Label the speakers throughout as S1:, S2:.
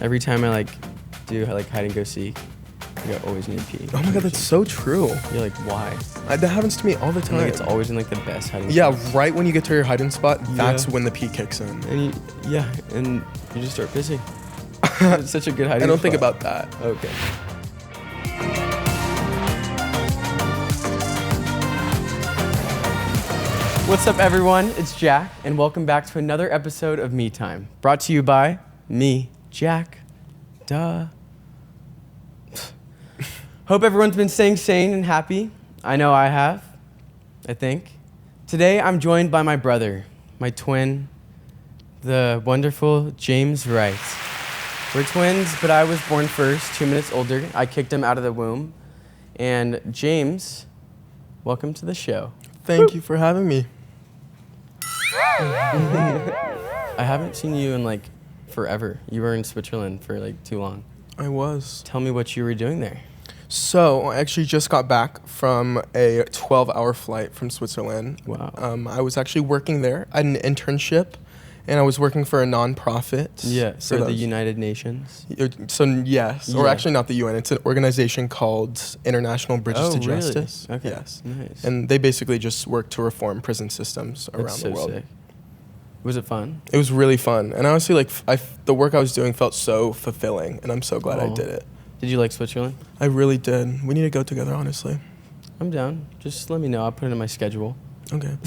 S1: Every time I like do like hide and go seek, I always need to pee.
S2: Oh my god, that's so true.
S1: You're like, why?
S2: That happens to me all the time.
S1: And, like, it's always in like the best hiding
S2: Yeah,
S1: spots.
S2: right when you get to your hiding spot, that's
S1: Yeah.
S2: when the pee kicks in.
S1: And and you just start pissing. It's such a good hiding
S2: I don't
S1: spot.
S2: think about that.
S1: Okay. What's up, everyone? It's Jack, and welcome back to another episode of Me Time, brought to you by me, Jack. Duh. Hope everyone's been staying sane and happy. I know I have, I think. Today, I'm joined by my brother, my twin, the wonderful James Wright. We're twins, but I was born first, 2 minutes older. I kicked him out of the womb. And James, welcome to the show.
S2: Thank you for having me.
S1: I haven't seen you in like forever. You were in Switzerland for like too long.
S2: I was.
S1: Tell me what you were doing there.
S2: So, I actually just got back from a 12-hour flight from Switzerland.
S1: Wow.
S2: I was actually working there. I had an internship, and I was working for a nonprofit.
S1: Yeah, for the United Nations.
S2: So, yes. Or
S1: Yeah.
S2: actually not the UN. It's an organization called International Bridges to
S1: really?
S2: Justice.
S1: Okay.
S2: Yes.
S1: Nice.
S2: And they basically just work to reform prison systems around
S1: That's
S2: the
S1: so
S2: world.
S1: sick. Was it fun?
S2: It was really fun. And honestly, like, the work I was doing felt so fulfilling, and I'm so glad I
S1: Oh.
S2: did it.
S1: Did you like Switzerland?
S2: I really did. We need to go together, honestly.
S1: I'm down. Just let me know. I'll put it in my schedule.
S2: Okay.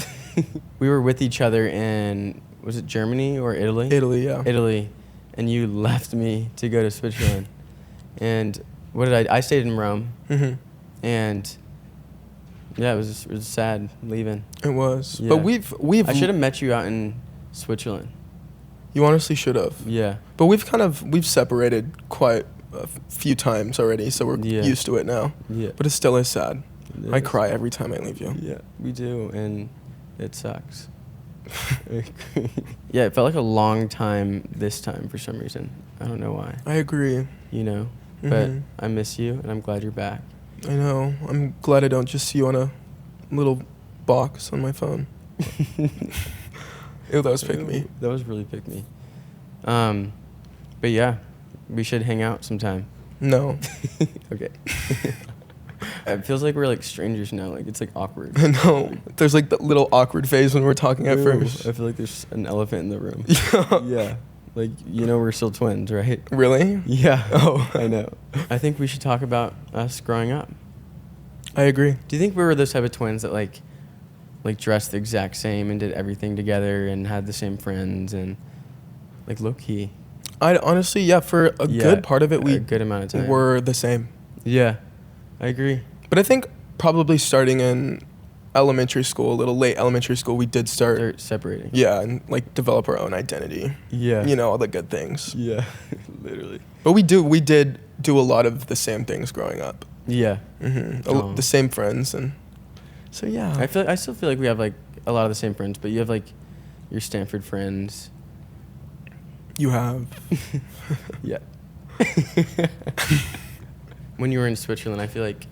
S1: We were with each other in, was it Germany or Italy?
S2: Italy, yeah.
S1: Italy. And you left me to go to Switzerland. And what did I stayed in Rome.
S2: Mm-hmm.
S1: And yeah, it was sad leaving.
S2: It was.
S1: Yeah.
S2: But we've.
S1: I should have met you out in Switzerland.
S2: You honestly should have.
S1: Yeah.
S2: But we've separated quite a few times already, so we're
S1: Yeah.
S2: used to it now.
S1: Yeah.
S2: But it still is sad.
S1: It
S2: I
S1: is.
S2: cry every time I leave you.
S1: Yeah, we do, and it sucks. Yeah, it felt like a long time this time for some reason. I don't know why,
S2: I agree.
S1: you know? But
S2: Mhm.
S1: I miss you, and I'm glad you're back.
S2: I know. I'm glad I don't just see you on a little box on my phone. Ew, that was pick me.
S1: That was really pick me. But yeah, we should hang out sometime.
S2: No.
S1: Okay. It feels like we're like strangers now. Like it's like awkward.
S2: I know. There's like that little awkward phase when we're talking at
S1: Ew,
S2: first.
S1: I feel like there's an elephant in the room.
S2: Yeah.
S1: Yeah. Like, you know, we're still twins, right?
S2: Really?
S1: Yeah.
S2: Oh.
S1: I know. I think we should talk about us growing up.
S2: I agree.
S1: Do you think we were those type of twins that like dressed the exact same and did everything together and had the same friends and like low key?
S2: I honestly, yeah, for a good part of it,
S1: a
S2: we
S1: good amount of time.
S2: were the same.
S1: Yeah, I agree.
S2: But I think probably starting in elementary school, a little late elementary school, we did start,
S1: They're separating.
S2: yeah, and like develop our own identity.
S1: Yeah.
S2: You know, all the good things.
S1: Yeah. Literally.
S2: But we did do a lot of the same things growing up.
S1: Yeah. Oh.
S2: The same friends, and so yeah.
S1: I still feel like we have like a lot of the same friends, but you have like your Stanford friends.
S2: You have.
S1: Yeah. When you were in Switzerland, I feel like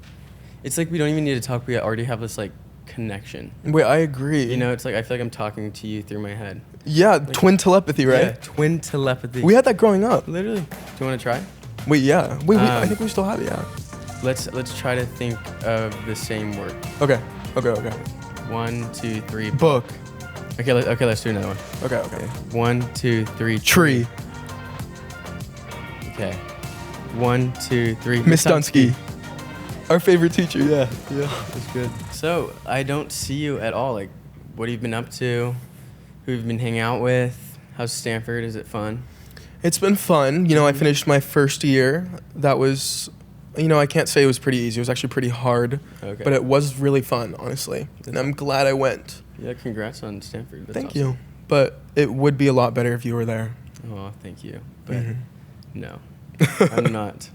S1: it's like we don't even need to talk. We already have this like connection.
S2: Wait, I agree.
S1: You know, it's like I feel like I'm talking to you through my head.
S2: Yeah, twin telepathy, right?
S1: Yeah, twin telepathy.
S2: We had that growing up.
S1: Literally. Do you want to try?
S2: Wait, yeah. I
S1: Um,
S2: think we still have it, yeah.
S1: Let's try to think of the same word.
S2: Okay.
S1: 1, 2, 3.
S2: Book.
S1: Okay, let's do another one.
S2: Okay.
S1: 1, 2, 3.
S2: Tree.
S1: Okay. 1, 2, 3.
S2: Miss Dunsky. Our favorite teacher.
S1: Yeah, that's good. So I don't see you at all. Like, what have you been up to? Who have you been hanging out with? How's Stanford? Is it fun?
S2: It's been fun. You know, I finished my first year. That was, you know, I can't say it was pretty easy. It was actually pretty hard.
S1: Okay.
S2: But it was really fun, honestly. And I'm glad I went.
S1: Yeah, congrats on Stanford. That's
S2: Thank
S1: awesome.
S2: you. But it would be a lot better if you were there.
S1: Oh, thank you. But
S2: Mhm.
S1: no, I'm not.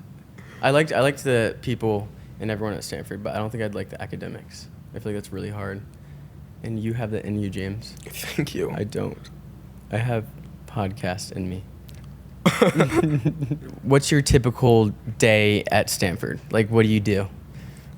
S1: I liked the people and everyone at Stanford, but I don't think I'd like the academics. I feel like that's really hard. And you have that in you, James.
S2: Thank you.
S1: I don't. I have podcast in me. What's your typical day at Stanford? Like, what do? You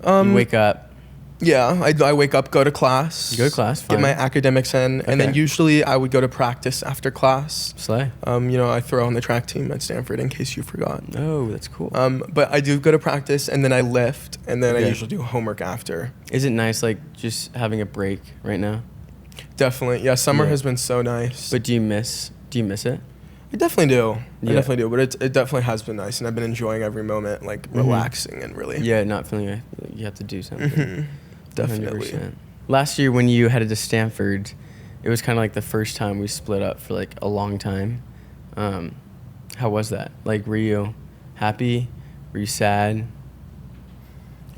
S2: Um,
S1: wake up.
S2: Yeah, I wake up, go to class.
S1: You go to class,
S2: Get
S1: fine.
S2: my academics in, and then
S1: Okay.
S2: usually I would go to practice after class.
S1: Slay.
S2: I throw on the track team at Stanford in case you forgot.
S1: Oh, that's cool.
S2: But I do go to practice, and then I lift, and then I
S1: Okay.
S2: usually do homework after.
S1: Is it nice, like, just having a break right now?
S2: Definitely, yeah. Summer
S1: Yeah.
S2: has been so nice.
S1: But do you miss it?
S2: I definitely do.
S1: Yeah.
S2: I definitely do. But it definitely has been nice, and I've been enjoying every moment, like relaxing and really.
S1: Yeah, not feeling like you have to do something.
S2: Mhm. Definitely.
S1: 100%. Last year when you headed to Stanford, it was kind of like the first time we split up for like a long time. How was that? Like, were you happy? Were you sad?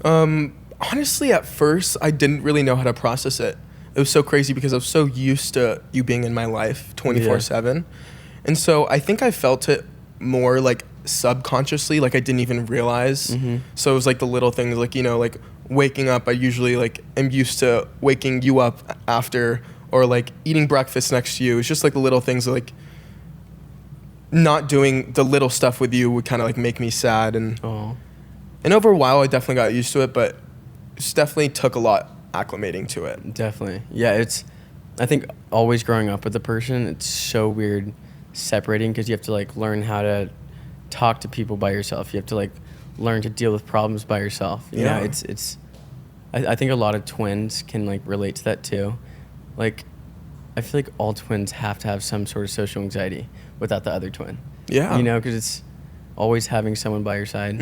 S2: Honestly, at first, I didn't really know how to process it. It was so crazy because I was so used to you being in my life 24/7. And so I think I felt it more like subconsciously, like I didn't even realize. So it was like the little things, like, like waking up. I usually like am used to waking you up after, or like eating breakfast next to you. It's just like the little things, like not doing the little stuff with you would kind of like make me sad. And over a while, I definitely got used to it, but it definitely took a lot acclimating to it.
S1: Definitely. Yeah, I think always growing up with a person, it's so weird separating because you have to like learn how to talk to people by yourself. You have to like learn to deal with problems by yourself. You know, I think a lot of twins can like relate to that too. Like, I feel like all twins have to have some sort of social anxiety without the other twin.
S2: Yeah.
S1: You know, because it's always having someone by your side.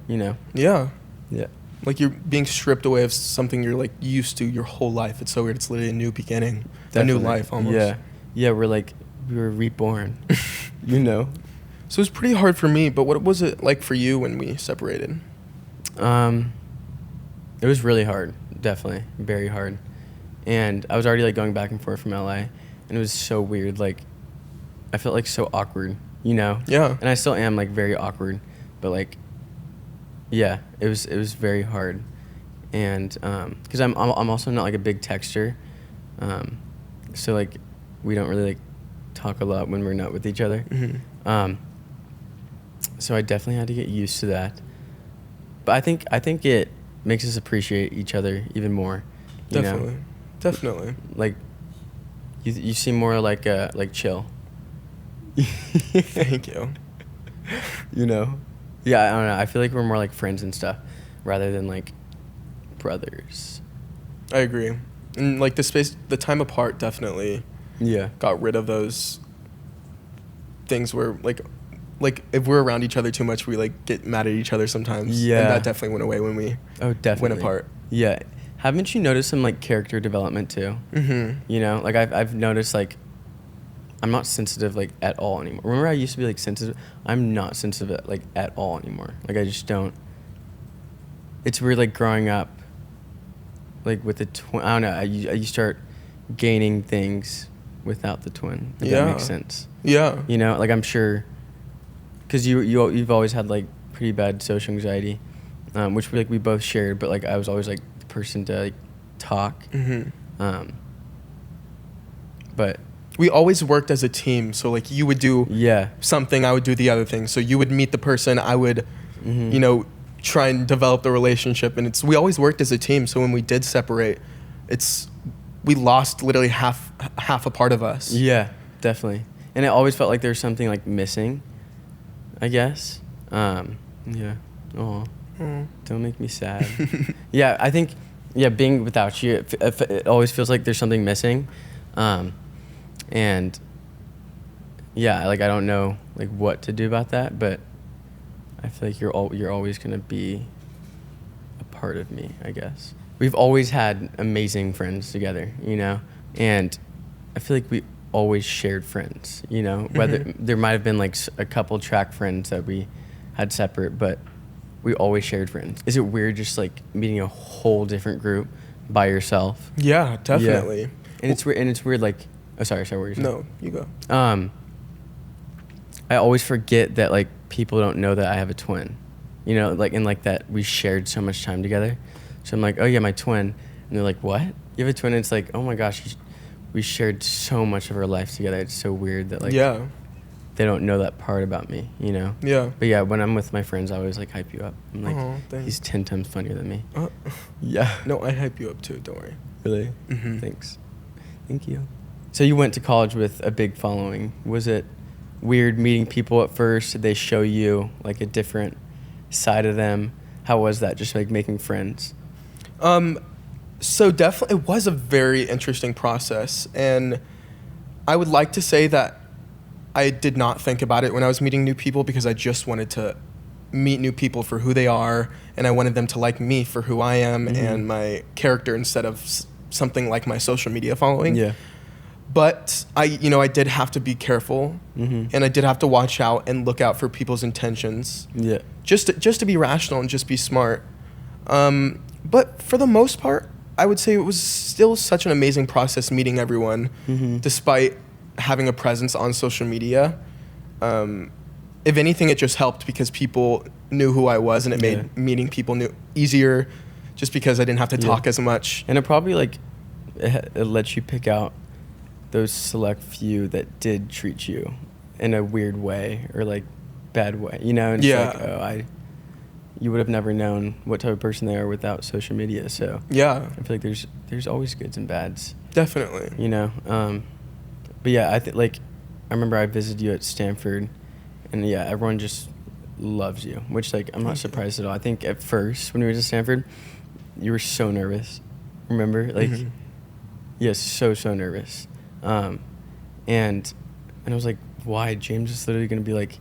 S1: You know.
S2: Yeah.
S1: Yeah.
S2: Like you're being stripped away of something you're like used to your whole life. It's so weird. It's literally a new beginning, a new life almost.
S1: Yeah. Yeah, we were reborn. You know.
S2: So it was pretty hard for me, but what was it like for you when we separated?
S1: It was really hard, definitely, very hard. And I was already like going back and forth from LA, and it was so weird. Like, I felt like so awkward, you know?
S2: Yeah.
S1: And I still am like very awkward, but like, yeah, it was very hard. And because I'm also not like a big texter, so like we don't really like talk a lot when we're not with each other. So I definitely had to get used to that. But I think it makes us appreciate each other even more. You know?
S2: Definitely.
S1: Like, you seem more like chill.
S2: Thank you.
S1: You know? Yeah, I don't know. I feel like we're more like friends and stuff rather than like brothers.
S2: I agree. And like the time apart definitely got rid of those things where like if we're around each other too much, we like get mad at each other sometimes.
S1: Yeah.
S2: And that definitely went away when we went apart.
S1: Yeah. Haven't you noticed some like character development too? You know, like I've noticed like I'm not sensitive like at all anymore. Remember I used to be like sensitive? I'm not sensitive like at all anymore. Like I just don't. It's weird like growing up like with the twin. I don't know. You start gaining things without the twin. If that makes sense.
S2: Yeah.
S1: You know, like I'm sure because you've always had like pretty bad social anxiety, which we both shared. But like I was always like the person to like talk. But
S2: we always worked as a team. So like you would do something, I would do the other thing. So you would meet the person, I would, try and develop the relationship. And we always worked as a team. So when we did separate, we lost literally half a part of us.
S1: Yeah, definitely. And it always felt like there was something like missing, I guess. Yeah. Oh, don't make me sad. Yeah, I think, being without you, it always feels like there's something missing. And yeah, like I don't know like what to do about that, but I feel like you're always gonna be a part of me, I guess. We've always had amazing friends together, you know, and I feel like we always shared friends, you know, whether there might have been like a couple track friends that we had separate, but we always shared friends. Is it weird just like meeting a whole different group by yourself?
S2: Yeah, definitely.
S1: Yeah. And it's weird like, oh, sorry, what were you saying?
S2: No, you go.
S1: I always forget that like people don't know that I have a twin, you know, like, and like that we shared so much time together. So I'm like, oh yeah, my twin. And they're like, what? You have a twin? And it's like, oh my gosh, we shared so much of our life together. It's so weird that like, they don't know that part about me, you know?
S2: Yeah.
S1: But yeah, when I'm with my friends, I always like hype you up. I'm like,
S2: Thanks.
S1: he's 10 times funnier than me.
S2: Uh,
S1: Yeah.
S2: No, I hype you up too. Don't worry.
S1: Really?
S2: Mm-hmm.
S1: Thanks. Thank you. So you went to college with a big following. Was it weird meeting people at first? Did they show you like a different side of them? How was that, just like making friends?
S2: So definitely it was a very interesting process, and I would like to say that I did not think about it when I was meeting new people, because I just wanted to meet new people for who they are, and I wanted them to like me for who I am and my character instead of something like my social media following.
S1: Yeah.
S2: But I did have to be careful, and I did have to watch out and look out for people's intentions.
S1: Yeah.
S2: Just to be rational and just be smart. But for the most part, I would say it was still such an amazing process meeting everyone, despite having a presence on social media. If anything, it just helped because people knew who I was, and it made meeting people easier, just because I didn't have to talk as much.
S1: And it probably like it lets you pick out those select few that did treat you in a weird way or like bad way, you know? And it's like, you would have never known what type of person they are without social media. So
S2: Yeah.
S1: I feel like there's always goods and bads,
S2: Definitely.
S1: you know? But yeah, I remember I visited you at Stanford, and yeah, everyone just loves you, which like, I'm not surprised at all. I think at first when we were at Stanford, you were so nervous. Remember? Like, yes, so nervous. And I was like, why? James is literally going to be like,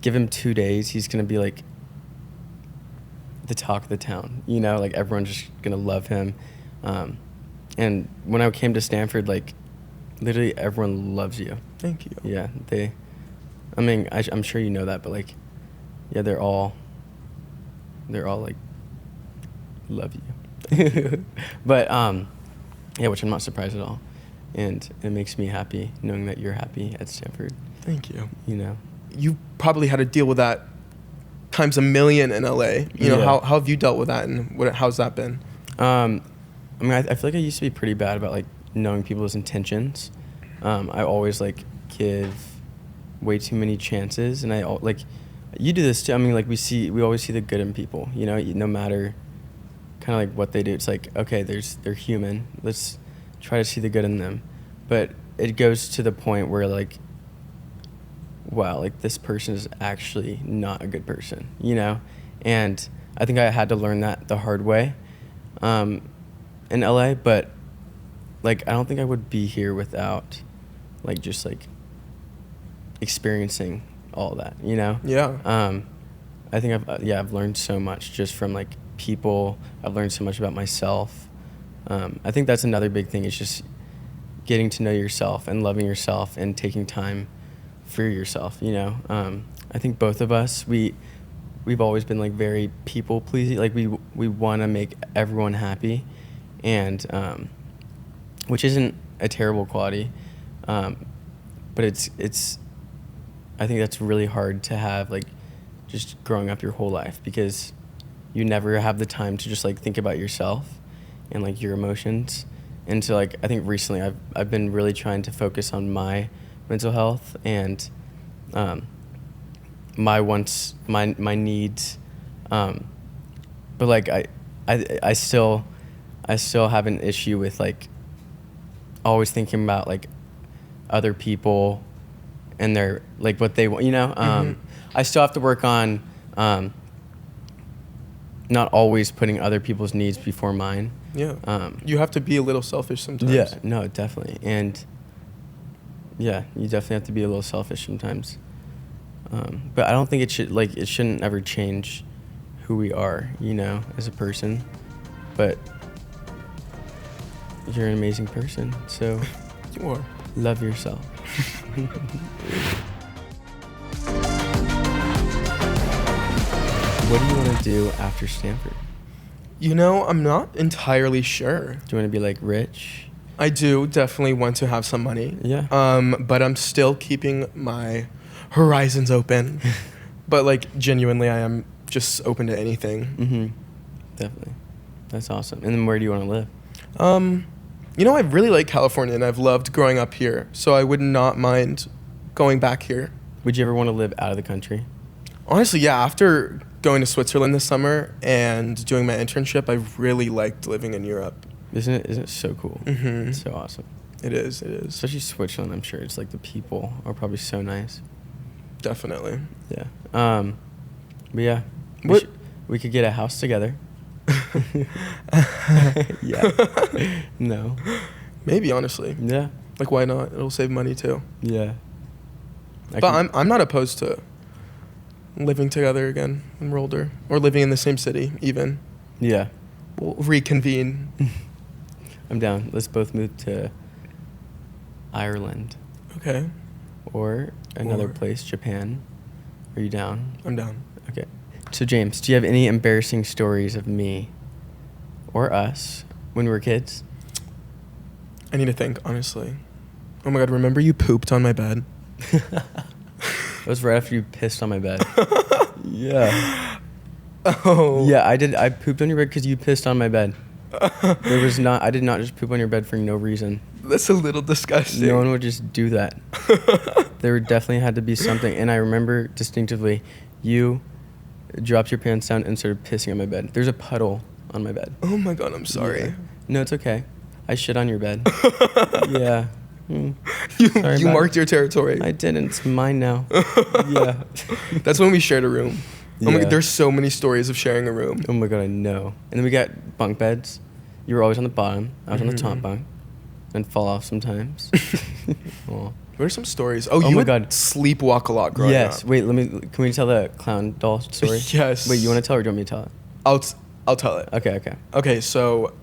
S1: give him 2 days, he's going to be like the talk of the town, you know, like everyone's just going to love him. And when I came to Stanford, like literally everyone loves you.
S2: Thank you.
S1: Yeah. I'm sure you know that, but like, yeah, they're all like love you. But, yeah, which I'm not surprised at all. And it makes me happy knowing that you're happy at Stanford.
S2: Thank you.
S1: You know?
S2: You probably had to deal with that times a million in LA. You know, how have you dealt with that, and how's that been?
S1: I feel like I used to be pretty bad about like knowing people's intentions. I always like give way too many chances, and you do this too. I mean, like we always see the good in people, you know, no matter kind of like what they do. It's like, okay, they're human. Let's try to see the good in them. But it goes to the point where like, wow, like this person is actually not a good person, you know? And I think I had to learn that the hard way in LA, but like I don't think I would be here without like just like experiencing all that, you know?
S2: Yeah.
S1: I think I've learned so much just from like people. I've learned so much about myself. I think that's another big thing, is just getting to know yourself and loving yourself and taking time for yourself, you know? I think both of us, we've always been like very people pleasing. Like we want to make everyone happy, and which isn't a terrible quality, but it's I think that's really hard to have, like just growing up your whole life, because you never have the time to just like think about yourself and like your emotions. And so like I think recently I've been really trying to focus on my mental health and my wants, my needs, but like I still have an issue with like always thinking about like other people and their like what they want, you know. I still have to work on not always putting other people's needs before mine.
S2: Yeah. You have to be a little selfish sometimes.
S1: Yeah, no, definitely. And yeah, you definitely have to be a little selfish sometimes. But I don't think it shouldn't ever change who we are, you know, as a person. But you're an amazing person, so
S2: You are.
S1: love yourself. What do you want to do after Stanford?
S2: You know, I'm not entirely sure.
S1: Do you want to be like rich?
S2: I do definitely want to have some money.
S1: Yeah.
S2: But I'm still keeping my horizons open. But like genuinely, I am just open to anything.
S1: Mm-hmm. Definitely. That's awesome. And then where do you want to live?
S2: You know, I really like California, and I've loved growing up here. So I would not mind going back here.
S1: Would you ever want to live out of the country?
S2: Honestly, yeah. After going to Switzerland this summer and doing my internship, I really liked living in Europe.
S1: Isn't it so cool?
S2: Mm-hmm.
S1: It's so awesome.
S2: It is.
S1: Especially Switzerland, I'm sure. It's like the people are probably so nice.
S2: Definitely.
S1: Yeah. But yeah, we could get a house together. Yeah. No.
S2: Maybe, honestly.
S1: Yeah.
S2: Like, why not? It'll save money too.
S1: Yeah.
S2: I'm not opposed to living together again when we're older, or living in the same city even.
S1: Yeah.
S2: We'll reconvene.
S1: I'm down. Let's both move to Ireland.
S2: Okay.
S1: Or another place, Japan. Are you down?
S2: I'm down.
S1: Okay. So James, do you have any embarrassing stories of me or us when we were kids?
S2: I need to think, honestly. Oh my God, remember you pooped on my bed?
S1: It was right after you pissed on my bed. Yeah.
S2: Oh.
S1: Yeah, I did. I pooped on your bed because you pissed on my bed. I did not just poop on your bed for no reason.
S2: That's a little disgusting.
S1: No one would just do that. There definitely had to be something. And I remember distinctively, you dropped your pants down and started pissing on my bed. There's a puddle on my bed.
S2: Oh my God, I'm sorry.
S1: Yeah. No, it's okay. I shit on your bed. Yeah.
S2: You marked your territory.
S1: I didn't. It's mine now. Yeah.
S2: That's when we shared a room.
S1: Yeah.
S2: Oh my God, there's so many stories of sharing a room.
S1: Oh my God, I know. And then we got bunk beds. You were always on the bottom. I was on the top bunk. And fall off sometimes. Oh.
S2: What are some stories? Oh, you
S1: my
S2: would
S1: God.
S2: sleepwalk a lot growing up.
S1: Yes. Wait, can we tell the clown doll story?
S2: Yes.
S1: Wait, you want to tell or do you want me to tell it?
S2: I'll tell it.
S1: Okay.
S2: Okay, so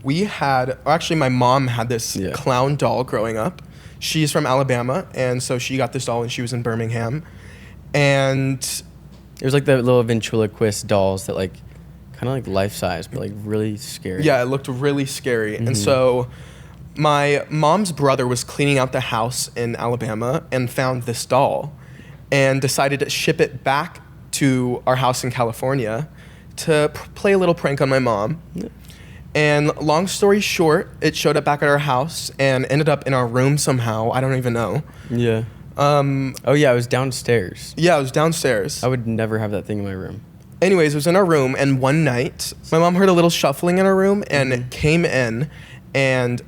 S2: my mom had this clown doll growing up. She's from Alabama, and so she got this doll when she was in Birmingham. And
S1: it was like the little ventriloquist dolls that like kind of like life-size, but like really scary.
S2: Yeah, it looked really scary. And so my mom's brother was cleaning out the house in Alabama and found this doll and decided to ship it back to our house in California to play a little prank on my mom. Yeah. And long story short, it showed up back at our house and ended up in our room somehow. I don't even know.
S1: Yeah. Oh yeah, it was downstairs.
S2: Yeah, it was downstairs.
S1: I would never have that thing in my room.
S2: Anyways, it was in our room, and one night, my mom heard a little shuffling in our room and came in and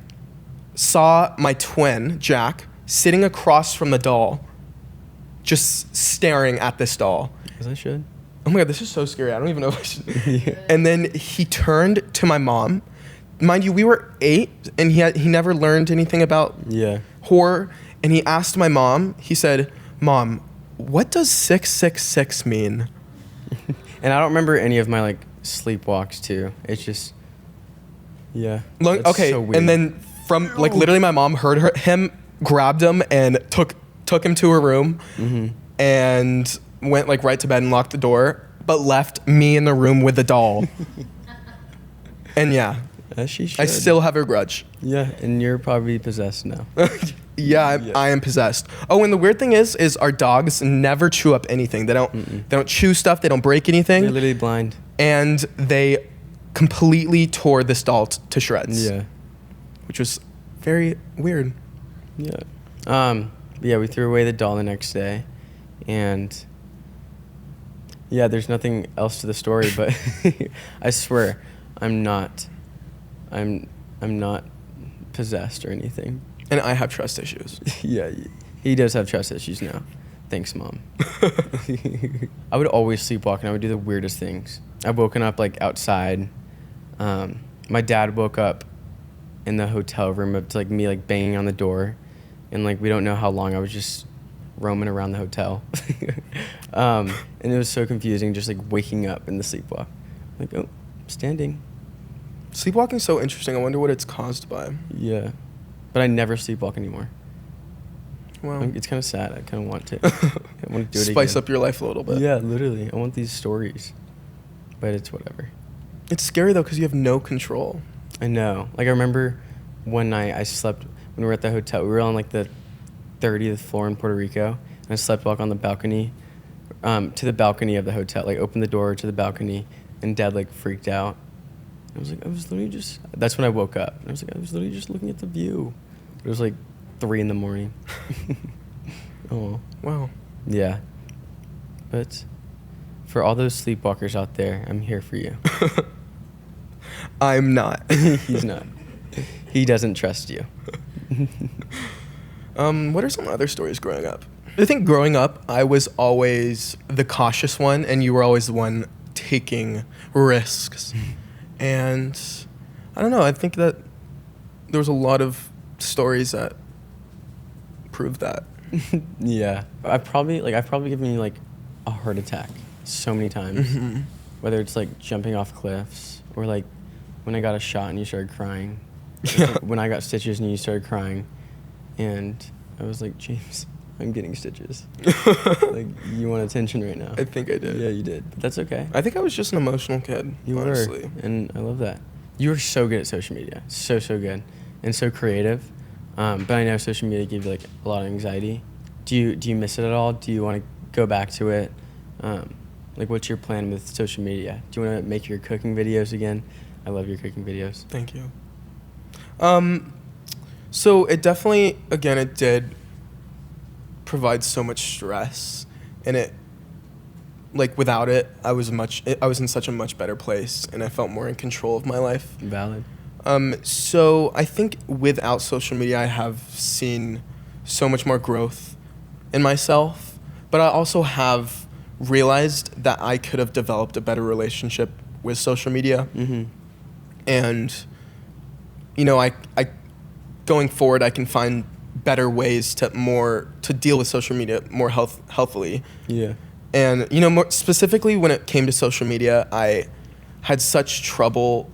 S2: saw my twin, Jack, sitting across from the doll, just staring at this doll.
S1: As I should.
S2: Oh my God, this is so scary. I don't even know if I should. Yeah. And then he turned to my mom. Mind you, we were 8, and he never learned anything about horror. And he asked my mom, he said, "Mom, what does 666 mean?"
S1: And I don't remember any of my like sleepwalks too. It's just,
S2: okay, so and then from like literally my mom heard him, grabbed him, and took him to her room, and went like right to bed and locked the door, but left me in the room with the doll. And
S1: as she should.
S2: I still have a grudge.
S1: Yeah, and you're probably possessed now.
S2: I am possessed. Oh, and the weird thing is our dogs never chew up anything. They don't chew stuff. They don't break anything.
S1: They're literally blind.
S2: And they completely tore this doll to shreds.
S1: Yeah.
S2: Which was very weird.
S1: Yeah. We threw away the doll the next day, and there's nothing else to the story, but I swear I'm not possessed or anything.
S2: And I have trust issues.
S1: Yeah, he does have trust issues now. Thanks, Mom. I would always sleepwalk, and I would do the weirdest things. I've woken up like outside. My dad woke up in the hotel room up to like me like banging on the door, and like we don't know how long I was just roaming around the hotel. And it was so confusing, just like waking up in the sleepwalk. Like, oh, standing.
S2: Sleepwalking's so interesting. I wonder what it's caused by.
S1: Yeah. But I never sleepwalk anymore.
S2: Wow.
S1: It's kind of sad. I kind of want to. I want to do it
S2: Spice
S1: again.
S2: up your life a little bit.
S1: Yeah, literally. I want these stories. But it's whatever.
S2: It's scary, though, because you have no control.
S1: I know. Like, I remember one night I slept when we were at the hotel. We were on, like, the 30th floor in Puerto Rico. And I slept walk on the balcony, to the balcony of the hotel. Like, opened the door to the balcony. And Dad, like, freaked out. I was literally just... That's when I woke up. And I was literally just looking at the view. It was, like, 3 a.m. Oh.
S2: Wow.
S1: Yeah. But for all those sleepwalkers out there, I'm here for you.
S2: I'm not.
S1: He's not. He doesn't trust you.
S2: What are some other stories growing up? I think growing up, I was always the cautious one, and you were always the one taking risks. And I don't know, I think that there was a lot of stories that proved that.
S1: Yeah. I've probably given you like a heart attack so many times.
S2: Mm-hmm.
S1: Whether it's like jumping off cliffs or like when I got a shot and you started crying.
S2: Yeah.
S1: When I got stitches and you started crying. And I was like, James, I'm getting stitches. Like, you want attention right now.
S2: I think I did.
S1: Yeah, you did. But that's okay.
S2: I think I was just an emotional kid,
S1: You
S2: honestly.
S1: were. And I love that. You were so good at social media. So good. And so creative. But I know social media gave you like a lot of anxiety. Do you miss it at all? Do you want to go back to it? Like, what's your plan with social media? Do you want to make your cooking videos again? I love your cooking videos.
S2: Thank you. So it definitely, again, it did provide so much stress, and it, like, without it, I was in such a much better place, and I felt more in control of my life.
S1: Valid.
S2: So I think without social media, I have seen so much more growth in myself, but I also have realized that I could have developed a better relationship with social media.
S1: Mm-hmm.
S2: And, you know, I going forward, I can find better ways to deal with social media more healthily.
S1: Yeah.
S2: And, you know, more specifically when it came to social media, I had such trouble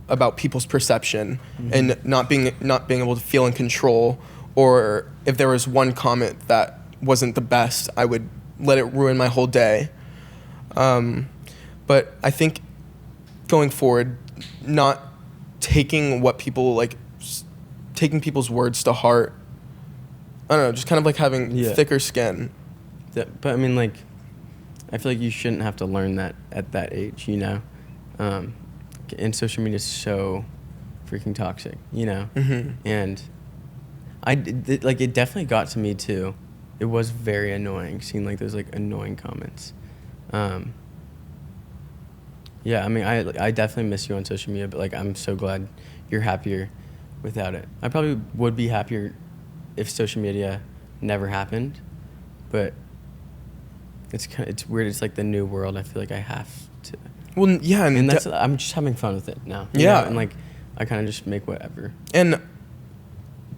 S2: about people's perception and not being able to feel in control, or if there was one comment that wasn't the best, I would let it ruin my whole day. But I think going forward, not taking what people like, taking people's words to heart. I don't know, just kind of like having thicker skin.
S1: But I mean, like, I feel like you shouldn't have to learn that at that age, you know? And social media is so freaking toxic, you know?
S2: Mm-hmm.
S1: And it definitely got to me too. It was very annoying seeing like those like annoying comments. Yeah, I mean, I definitely miss you on social media, but like I'm so glad you're happier without it. I probably would be happier if social media never happened, but it's weird. It's like the new world. I feel like I have to.
S2: Well, yeah,
S1: and that's I'm just having fun with it now. you
S2: Yeah,
S1: know? And like I kind of just make whatever.
S2: And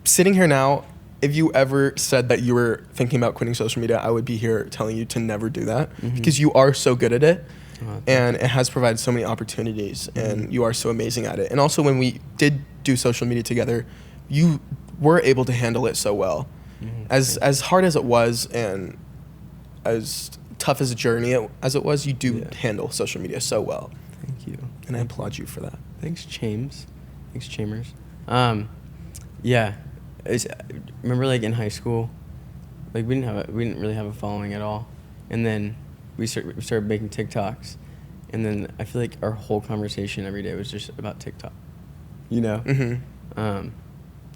S2: sitting here now, if you ever said that you were thinking about quitting social media, I would be here telling you to never do that, because you are so good at it, and it has provided so many opportunities, and you are so amazing at it. And also, when we did do social media together, you were able to handle it so well. As hard as it was, and as tough as a journey as it was, you do handle social media so well.
S1: Thank you.
S2: And I applaud you for that.
S1: Thanks, James. Thanks, Chambers. Yeah. Remember, like, in high school, like, we didn't really have a following at all. And then we started making TikToks. And then I feel like our whole conversation every day was just about TikTok. You know?
S2: Mm-hmm.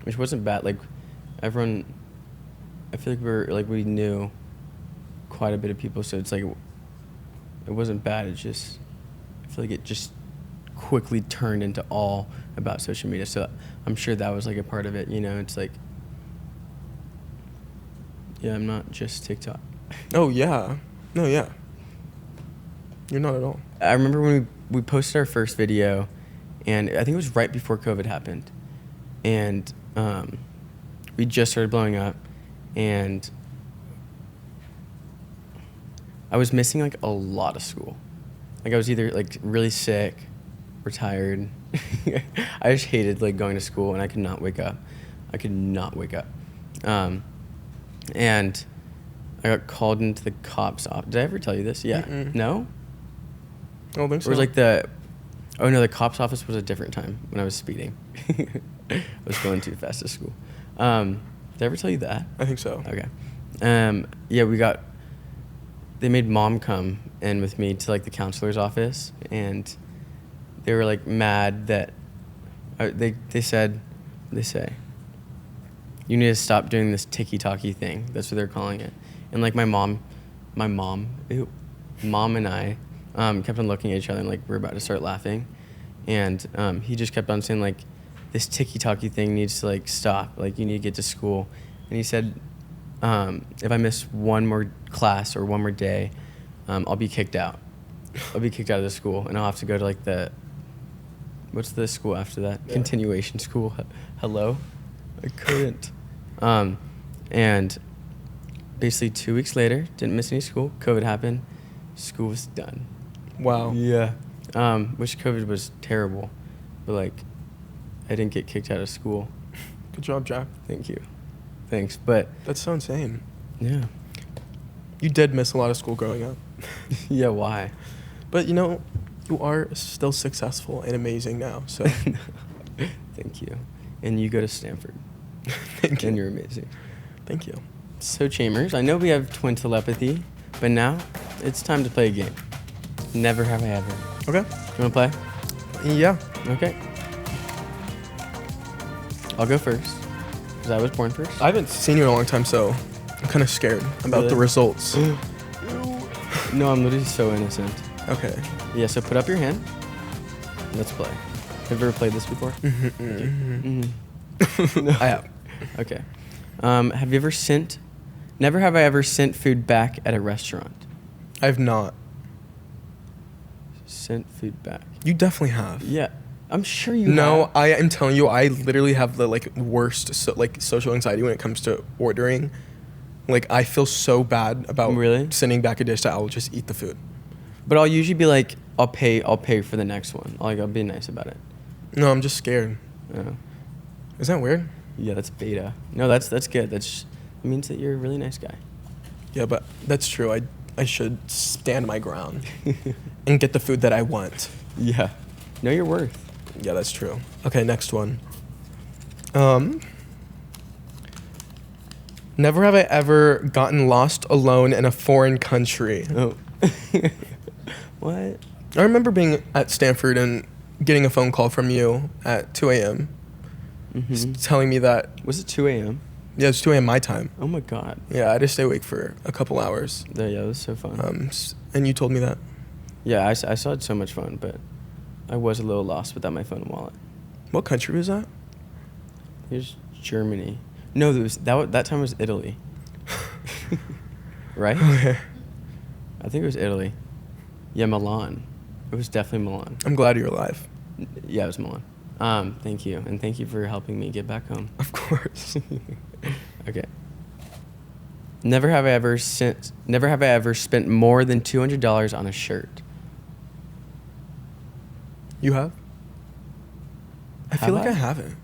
S1: Which wasn't bad. Like, everyone, I feel like we knew quite a bit of people, so it's like, it wasn't bad. It just, I feel like it just quickly turned into all about social media. So I'm sure that was like a part of it, you know? It's like, yeah, I'm not just TikTok.
S2: Oh, yeah. No, yeah. You're not at all.
S1: I remember when we posted our first video, and I think it was right before COVID happened. And we just started blowing up, and I was missing like a lot of school. Like I was either like really sick or tired. I just hated like going to school, and I could not wake up. And I got called into the cops' office. Did I ever tell you this? Yeah.
S2: Mm-mm.
S1: No?
S2: I don't think so.
S1: It was like the the cops' office was a different time when I was speeding. I was going too fast to school. Did I ever tell you that?
S2: I think so.
S1: Okay. Yeah, they made mom come in with me to like the counselor's office, and they were like mad that they say you need to stop doing this ticky-tacky thing. That's what they're calling it. And like my mom and I kept on looking at each other and like we're about to start laughing, and he just kept on saying like, this ticky-tacky thing needs to like stop. Like you need to get to school. And he said, if I miss one more class or one more day, I'll be kicked out. I'll be kicked out of the school, and I'll have to go to like what's the school after that? Yeah. Continuation school. Hello? I couldn't. And basically 2 weeks later, didn't miss any school. COVID happened. School was done.
S2: Wow.
S1: Yeah. Which COVID was terrible, but like, I didn't get kicked out of school.
S2: Good job, Jack.
S1: Thank you. Thanks. But
S2: that's so insane.
S1: Yeah.
S2: You did miss a lot of school growing up.
S1: Yeah, why?
S2: But you know, you are still successful and amazing now, so.
S1: Thank you. And you go to Stanford.
S2: Thank you.
S1: And you're amazing.
S2: Thank you.
S1: So, Chambers, I know we have twin telepathy, but now it's time to play a game. Never have I ever.
S2: Okay.
S1: You want to play?
S2: Yeah.
S1: Okay. I'll go first, because I was born first.
S2: I haven't seen you in a long time, so I'm kind of scared about the results.
S1: No, I'm literally so innocent.
S2: Okay.
S1: Yeah, so put up your hand. Let's play. Have you ever played this before?
S2: I have.
S1: Okay. Have you ever never have I ever sent food back at a restaurant?
S2: I have not.
S1: Sent food back.
S2: You definitely have.
S1: Yeah. I'm sure you have.
S2: No, I am telling you, I literally have the like worst social anxiety when it comes to ordering. Like I feel so bad about sending back a dish that I'll just eat the food.
S1: But I'll usually be like, I'll pay for the next one. I'll be nice about it.
S2: No, I'm just scared. Is that weird?
S1: Yeah, that's beta. No, that's good. It means that you're a really nice guy.
S2: Yeah, but that's true. I should stand my ground and get the food that I want.
S1: Yeah. Know your worth.
S2: Yeah, that's true. Okay, next one. Never have I ever gotten lost alone in a foreign country.
S1: Oh. What?
S2: I remember being at Stanford and getting a phone call from you at 2 a.m. Telling me that...
S1: Was it 2 a.m.?
S2: Yeah, it's 2 a.m. my time.
S1: Oh my God.
S2: Yeah, I had to stay awake for a couple hours.
S1: Yeah, it was so fun.
S2: And you told me that.
S1: Yeah, I saw it so much fun, but I was a little lost without my phone and wallet.
S2: What country was that?
S1: It was Germany. No, that time was Italy. Right?
S2: Okay.
S1: I think it was Italy. Yeah, Milan. It was definitely Milan.
S2: I'm glad you're alive.
S1: Yeah, it was Milan. Thank you, and thank you for helping me get back home.
S2: Of course.
S1: Okay. Never have I ever spent more than $200 on a shirt.
S2: You have? I feel like I haven't.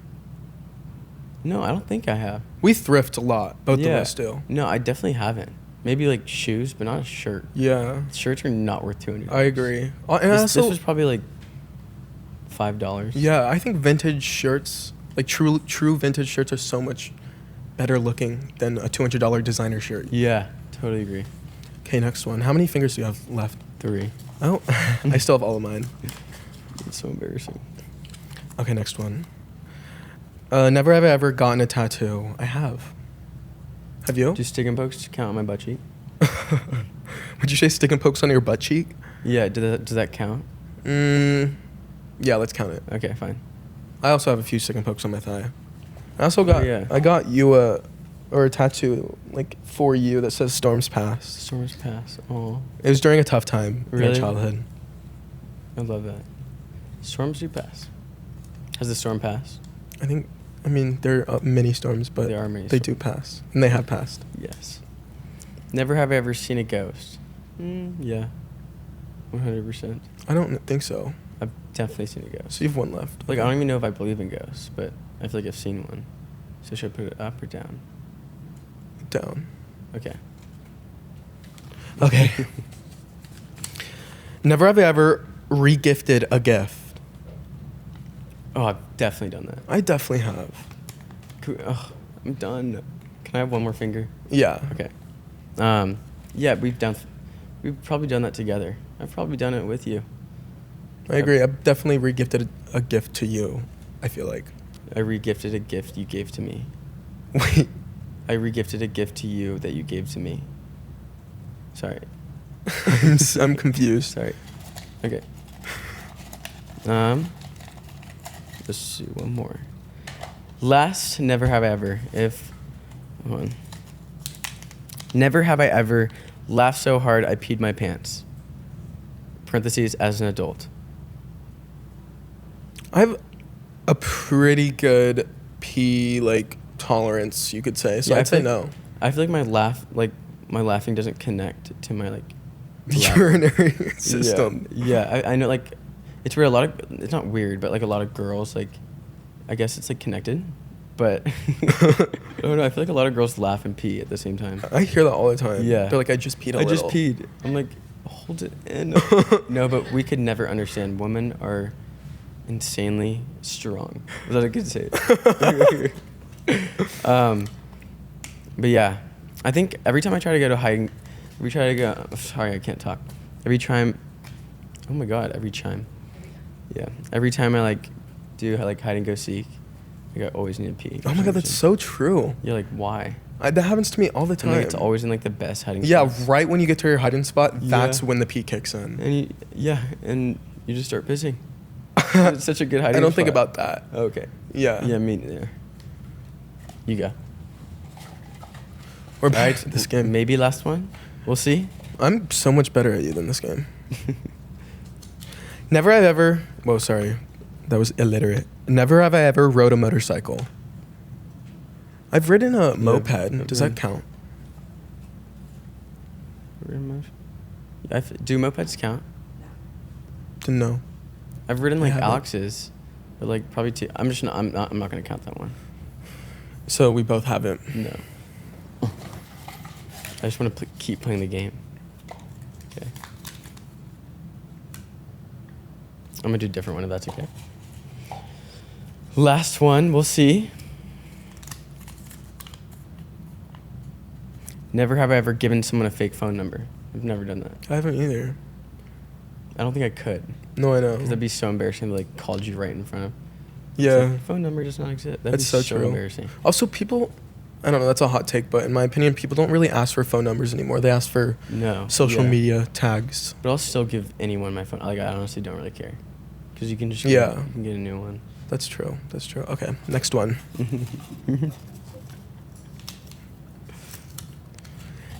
S1: No, I don't think I have.
S2: We thrift a lot, both of us do.
S1: No, I definitely haven't. Maybe like shoes, but not a shirt.
S2: Yeah.
S1: Shirts are not worth $200.
S2: I agree. And
S1: this was probably like $5.
S2: Yeah, I think vintage shirts, like true vintage shirts, are so much better looking than a $200 designer shirt.
S1: Yeah, totally agree.
S2: Okay, next one. How many fingers do you have left?
S1: 3.
S2: Oh, I still have all of mine.
S1: It's so embarrassing.
S2: Okay, next one. Never have I ever gotten a tattoo. I have. Have you?
S1: Do stick and pokes count on my butt cheek?
S2: Would you say stick and pokes on your butt cheek?
S1: Yeah, does that count?
S2: Yeah, let's count it.
S1: Okay, fine.
S2: I also have a few stick and pokes on my thigh. I also got I got you a tattoo like for you that says Storms Pass.
S1: Storms Pass. Oh.
S2: It was during a tough time in your childhood.
S1: I love that. Storms do pass. Has the storm passed?
S2: I mean, there are many storms, but they do pass. And they have passed.
S1: Yes. Never have I ever seen a ghost. Yeah. 100%.
S2: I don't think so.
S1: I've definitely seen a ghost.
S2: So you have one left.
S1: Like, I don't even know if I believe in ghosts, but I feel like I've seen one. So should I put it up or down?
S2: Down.
S1: Okay.
S2: Okay. Never have I ever regifted a gift.
S1: Oh, I've definitely done that.
S2: I definitely have.
S1: I'm done. Can I have one more finger?
S2: Yeah.
S1: Okay. Yeah, we've probably done that together. I've probably done it with you.
S2: I agree. I've definitely regifted a gift to you, I feel like.
S1: I regifted a gift you gave to me.
S2: Wait.
S1: I regifted a gift to you that you gave to me. Sorry.
S2: I'm confused.
S1: Sorry. Okay. Let's do one more. Last, never have I ever. Hold on. Never have I ever laughed so hard I peed my pants. Parentheses, as an adult.
S2: I have a pretty good pee tolerance, you could say. So
S1: Yeah,
S2: I'd say no.
S1: I feel like my laughing doesn't connect to my
S2: Urinary system.
S1: Yeah, I know it's weird. It's not weird, but a lot of girls I guess it's connected, but I don't know. I feel like a lot of girls laugh and pee at the same time.
S2: I hear that all the time.
S1: Yeah.
S2: They're like, I just peed a little.
S1: I just peed. I'm like, hold it in. No, but we could never understand. Women are insanely strong. Was that a good say? But yeah, I think every time I try to go to hiding, sorry, I can't talk. Every time I do hide and go seek, I always need to pee.
S2: Oh my God, that's so true.
S1: You're why?
S2: That happens to me all the time.
S1: And it's always in the best hiding
S2: Yeah,
S1: spots.
S2: right when you get to your hiding spot, that's
S1: Yeah.
S2: when the pee kicks in.
S1: And you just start pissing. It's such a good hiding spot.
S2: I don't think about that.
S1: Okay.
S2: Yeah.
S1: Yeah, me neither. You go.
S2: We're
S1: All
S2: back
S1: right,
S2: to this game.
S1: Maybe last one. We'll see.
S2: I'm so much better at you than this game. Never have I ever... Whoa, sorry. That was illiterate. Never have I ever rode a motorcycle. I've ridden a moped. Does that count?
S1: Do mopeds count?
S2: Didn't know.
S1: I've ridden
S2: I haven't.
S1: Alex's, but probably two. I'm not gonna count that one.
S2: So we both haven't.
S1: No. I just want to keep playing the game. Okay. I'm gonna do a different one if that's okay. Last one, we'll see. Never have I ever given someone a fake phone number. I've never done that.
S2: I haven't either.
S1: I don't think I could.
S2: No, I know.
S1: Because that'd be so embarrassing to called you right in front of.
S2: Yeah.
S1: Phone number does not exist. That'd
S2: That's
S1: be
S2: so
S1: so
S2: true.
S1: embarrassing.
S2: Also, people... I don't know, that's a hot take, but in my opinion, people don't really ask for phone numbers anymore. They ask for social media tags.
S1: But I'll still give anyone my phone. I honestly don't really care. Because you can just
S2: Yeah.
S1: you can get a new one.
S2: That's true. That's true. Okay, next one.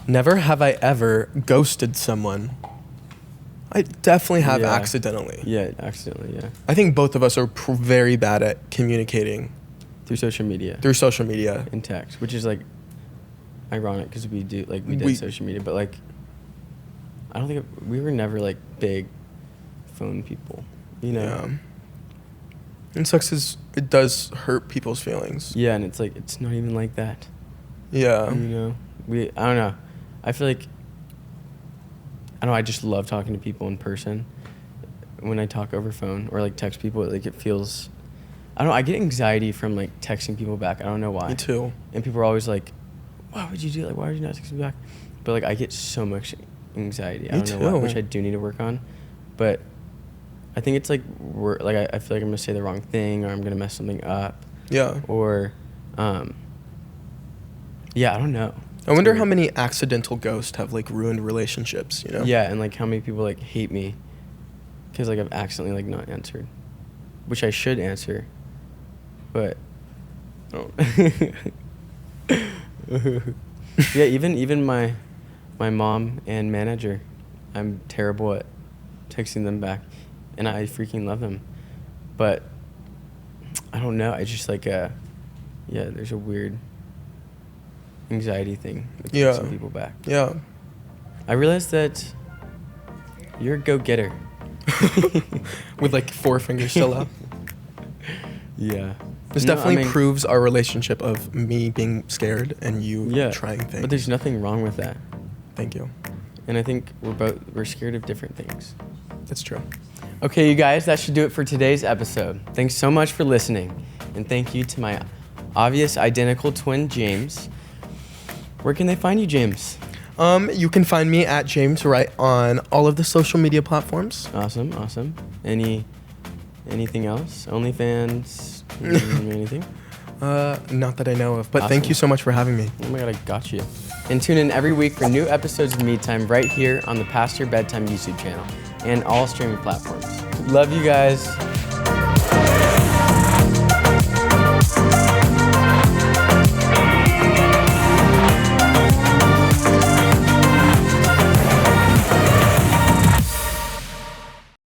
S2: Never have I ever ghosted someone. I definitely have accidentally.
S1: Yeah, accidentally, yeah.
S2: I think both of us are very bad at communicating
S1: Through social media.
S2: through social media.
S1: And text, which is ironic because we do we did social media, but I don't think we were never big phone people, you know.
S2: Yeah. And sucks because it does hurt people's feelings.
S1: Yeah, and it's it's not even like that.
S2: Yeah.
S1: You know, I don't know. I feel I just love talking to people in person. When I talk over phone or text people, it feels. I get anxiety from texting people back. I don't know why.
S2: Me too.
S1: And people are always why would you do why would you not text me back? But I get so much anxiety. I don't know why, which I do need to work on. But I think it's I feel like I'm gonna say the wrong thing or I'm gonna mess something up.
S2: Yeah.
S1: Or yeah, I don't know.
S2: I wonder how many accidental ghosts have ruined relationships, you know?
S1: Yeah, and how many people hate me because I've accidentally not answered, which I should answer, but I don't. Yeah, even my mom and manager, I'm terrible at texting them back, and I freaking love them, but I don't know. I just there's a weird anxiety thing with texting people back.
S2: Yeah.
S1: I realized that you're a go-getter.
S2: With 4 fingers still up.
S1: Yeah.
S2: This definitely proves our relationship of me being scared and you trying things.
S1: But there's nothing wrong with that.
S2: Thank you.
S1: And I think we're scared of different things.
S2: That's true.
S1: Okay, you guys, that should do it for today's episode. Thanks so much for listening. And thank you to my obvious identical twin, James. Where can they find you, James?
S2: You can find me at James Wright on all of the social media platforms.
S1: Awesome. Anything else? OnlyFans? Anything?
S2: Not that I know of, but
S1: Awesome.
S2: thank you so much for having me.
S1: Oh my God, I got you. And tune in every week for new episodes of Me Time right here on the Past Your Bedtime YouTube channel and all streaming platforms. Love you guys.